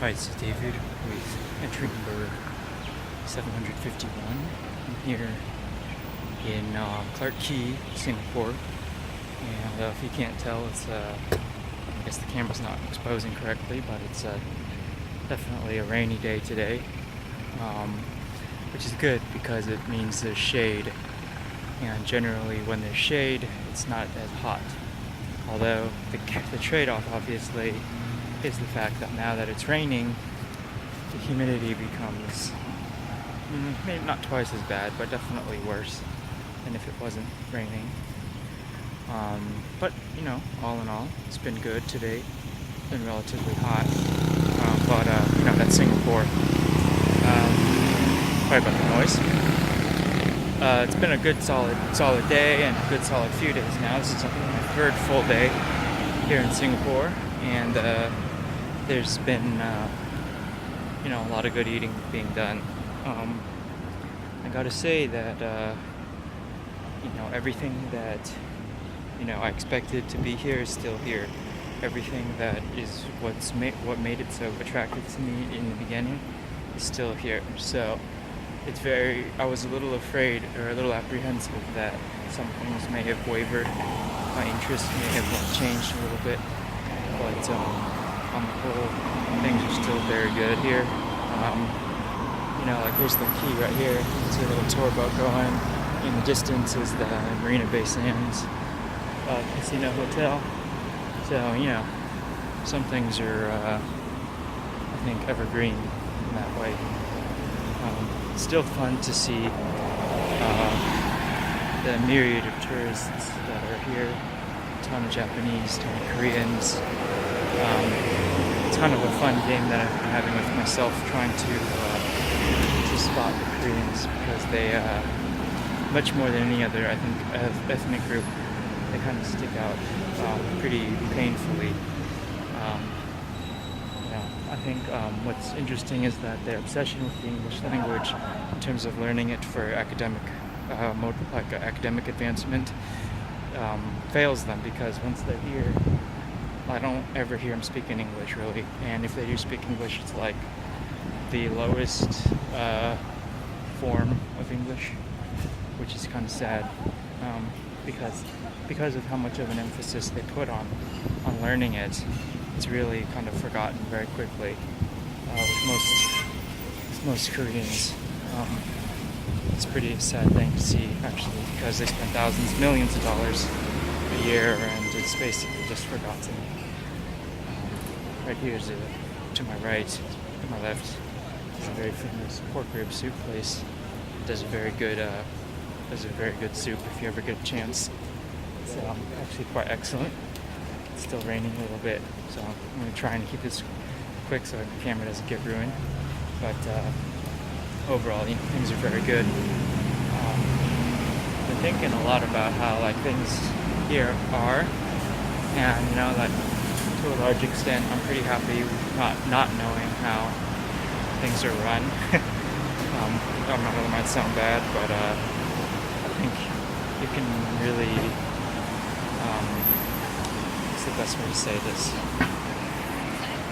Hi, it's David with entry number 751. I'm here in Clark Key, Singapore. And if you can't tell, it's I guess the camera's not exposing correctly, but it's definitely a rainy day today, which is good because it means there's shade. And generally, when there's shade, it's not as hot. Although the trade-off, obviously, is the fact that now that it's raining, the humidity becomes maybe not twice as bad, but definitely worse than if it wasn't raining. But all in all, it's been good today. It's been relatively hot, but that's Singapore. Sorry about the noise. It's been a good solid day and a good solid few days now. This is my third full day here in Singapore, and there's been a lot of good eating being done. I gotta say that everything that I expected to be here is still here. Everything that is what made it so attractive to me in the beginning is still here. So I was a little afraid or a little apprehensive that some things may have wavered, my interest may have changed a little bit, but on the whole, things are still very good here. Like here's the key right here. It's a little tour boat going. In the distance is the Marina Bay Sands Casino Hotel. So, some things are, I think, evergreen in that way. It's still fun to see the myriad of tourists that are here. A ton of Japanese, a ton of Koreans. It's kind of a fun game that I've been having with myself, trying to spot the Koreans, because they, much more than any other, I think, ethnic group, they kind of stick out pretty painfully. I think what's interesting is that their obsession with the English language, in terms of learning it for academic advancement, fails them, because once they're here, I don't ever hear them speaking English really, and if they do speak English, it's like the lowest form of English, which is kind of sad, because of how much of an emphasis they put on learning it. It's really kind of forgotten very quickly with most Koreans. It's a pretty sad thing to see, actually, because they spend thousands, millions of dollars a year, and it's basically just forgotten. Right here is to my right, to my left, is a very famous pork rib soup place. It does a very good soup if you ever get a chance. It's actually quite excellent. It's still raining a little bit, so I'm going to try and keep this quick so the camera doesn't get ruined. But overall, things are very good. I've been thinking a lot about how things here are, and that to a large extent, I'm pretty happy not knowing how things are run. I don't know whether it might sound bad, but I think you can really. The best way to say this.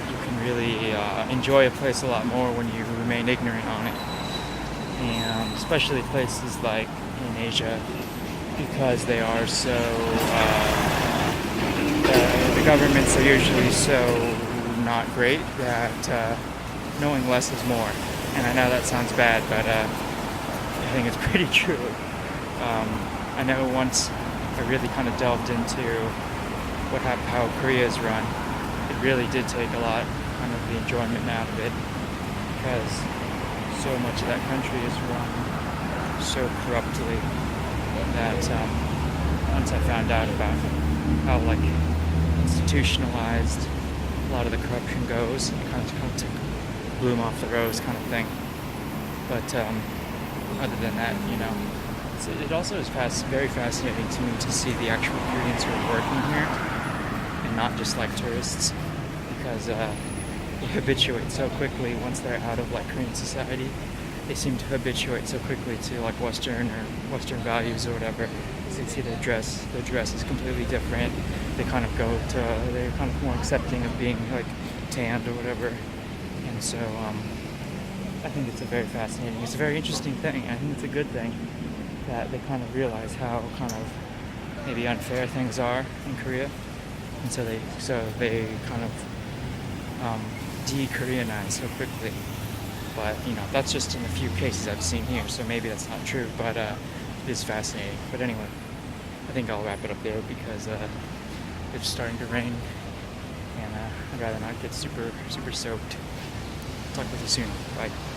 You can really enjoy a place a lot more when you remain ignorant on it, and especially places like in Asia, because they are so the governments are usually so not great that knowing less is more. And I know that sounds bad, but I think it's pretty true. I know once I really kind of delved into how Korea is run, it really did take a lot kind of the enjoyment out of it, because so much of that country is run so corruptly that once I found out about how institutionalized a lot of the corruption goes, it kind of took bloom off the rose kind of thing. But other than that, it also is very fascinating to me to see the actual Koreans who are working here, and not just like tourists, because they habituate so quickly once they're out of Korean society. They seem to habituate so quickly to Western values or whatever. So you see their dress is completely different. They're kind of more accepting of being tanned or whatever. And so I think it's a very fascinating, it's a very interesting thing. I think it's a good thing that they kind of realize how kind of maybe unfair things are in Korea, and so they kind of de-Koreanize so quickly. But that's just in a few cases I've seen here, so maybe that's not true. But it is fascinating. But anyway, I think I'll wrap it up there because it's starting to rain, and I'd rather not get super soaked. Talk with you soon. Bye.